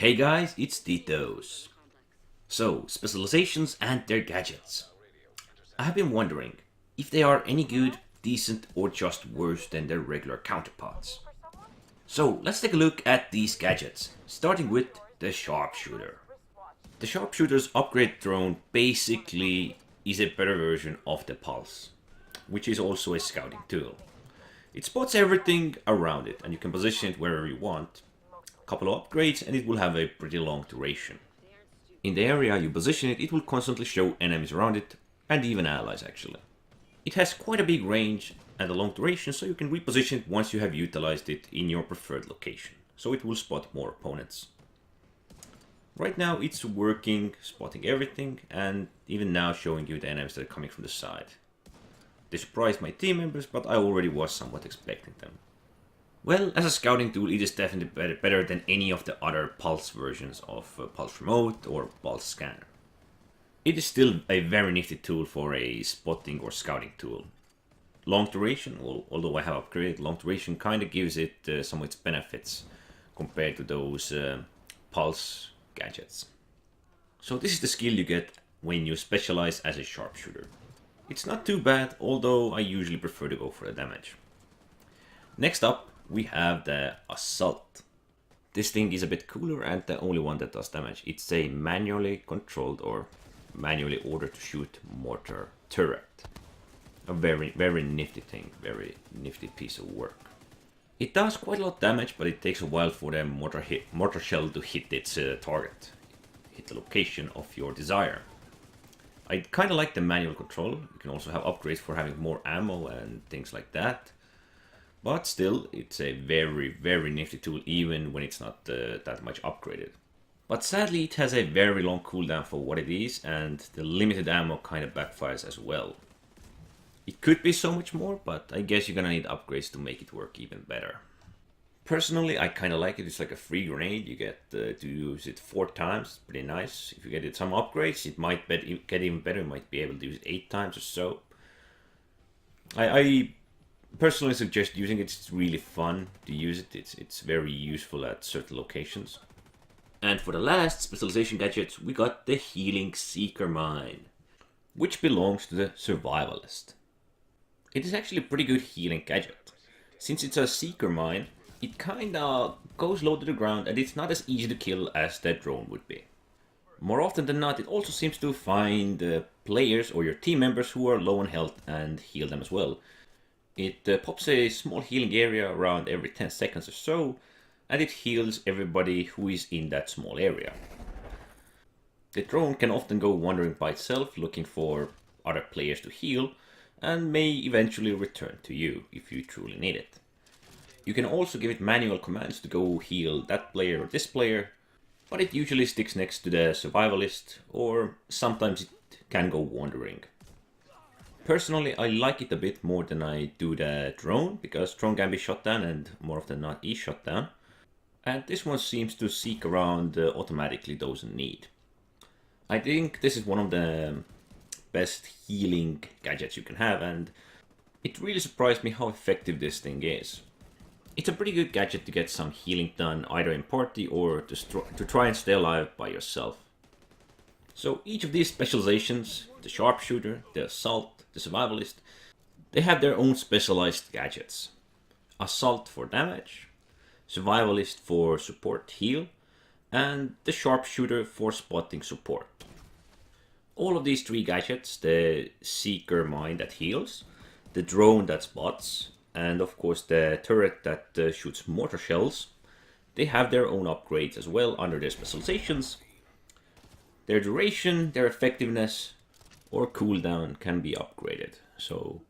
Hey guys, it's Titos. So, specializations and their gadgets. I have been wondering if they are any good, decent, or just worse than their regular counterparts. So, let's take a look at these gadgets, starting with the sharpshooter. The sharpshooter's upgrade drone basically is a better version of the Pulse, which is also a scouting tool. It spots everything around it and you can position it wherever you want. A couple of upgrades and it will have a pretty long duration. In the area you position it, it will constantly show enemies around it and even allies actually. It has quite a big range and a long duration, so you can reposition it once you have utilized it in your preferred location, so it will spot more opponents. Right now it's working, spotting everything, and even now showing you the enemies that are coming from the side. They surprised my team members, but I already was somewhat expecting them. Well, as a scouting tool, it is definitely better than any of the other Pulse versions of Pulse Remote or Pulse Scanner. It is still a very nifty tool for a spotting or scouting tool. Long duration, well, although I have upgraded, long duration kind of gives it some of its benefits compared to those Pulse gadgets. So this is the skill you get when you specialize as a sharpshooter. It's not too bad, although I usually prefer to go for the damage. Next up, we have the Assault. This thing is a bit cooler and the only one that does damage. It's a manually controlled or manually ordered to shoot mortar turret. A very nifty thing, very nifty piece of work. It does quite a lot of damage, but it takes a while for the mortar shell to hit its target, hit the location of your desire. I kind of like the manual control. You can also have upgrades for having more ammo and things like that. But still, it's a very nifty tool even when it's not that much upgraded. But sadly, it has a very long cooldown for what it is, and the limited ammo kind of backfires as well. It could be so much more, but I guess you're gonna need upgrades to make it work even better. Personally, I kind of like it. It's like a free grenade. You get to use it 4 times. Pretty nice. If you get it some upgrades, it might get even better. You might be able to use it 8 times or so. I personally suggest using it. It's really fun to use it. It's very useful at certain locations. And for the last specialization gadget, we got the Healing Seeker Mine, which belongs to the Survivalist. It is actually a pretty good healing gadget. Since it's a Seeker Mine, it kinda goes low to the ground and it's not as easy to kill as that drone would be. More often than not, it also seems to find players or your team members who are low on health and heal them as well. It pops a small healing area around every 10 seconds or so, and it heals everybody who is in that small area. The drone can often go wandering by itself looking for other players to heal, and may eventually return to you if you truly need it. You can also give it manual commands to go heal that player or this player, but it usually sticks next to the Survivalist, or sometimes it can go wandering. Personally, I like it a bit more than I do the drone, because drone can be shot down and more often than not is shot down. And this one seems to seek around automatically those in need. I think this is one of the best healing gadgets you can have, and it really surprised me how effective this thing is. It's a pretty good gadget to get some healing done either in party or to try and stay alive by yourself. So each of these specializations, the sharpshooter, the assault, the survivalist, they have their own specialized gadgets. Assault for damage, survivalist for support heal, and the sharpshooter for spotting support. All of these 3 gadgets, the Seeker Mine that heals, the drone that spots, and of course the turret that shoots mortar shells, they have their own upgrades as well under their specializations. Their duration, their effectiveness, or cooldown can be upgraded. So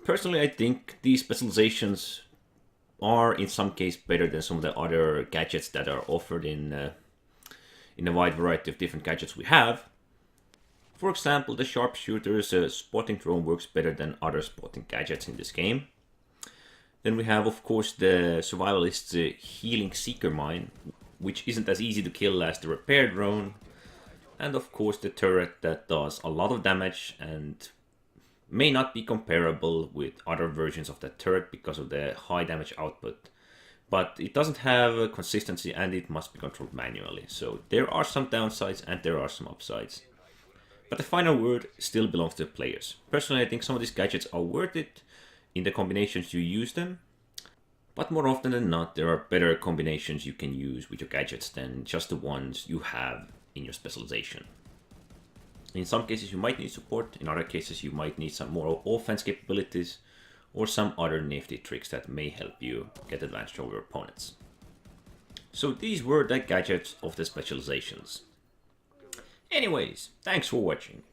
personally I think these specializations are in some case better than some of the other gadgets that are offered in a wide variety of different gadgets we have. For example, the sharpshooter's spotting drone works better than other spotting gadgets in this game. Then we have, of course, the survivalist's Healing Seeker Mine, which isn't as easy to kill as the repair drone. And of course the turret that does a lot of damage and may not be comparable with other versions of that turret because of the high damage output. but it doesn't have a consistency and it must be controlled manually. So there are some downsides and there are some upsides. But the final word still belongs to the players. Personally, I think some of these gadgets are worth it in the combinations you use them. But more often than not, there are better combinations you can use with your gadgets than just the ones you have in your specialization. In some cases you might need support, in other cases you might need some more offense capabilities, or some other nifty tricks that may help you get advantage over your opponents. So these were the gadgets of the specializations. Anyways, thanks for watching.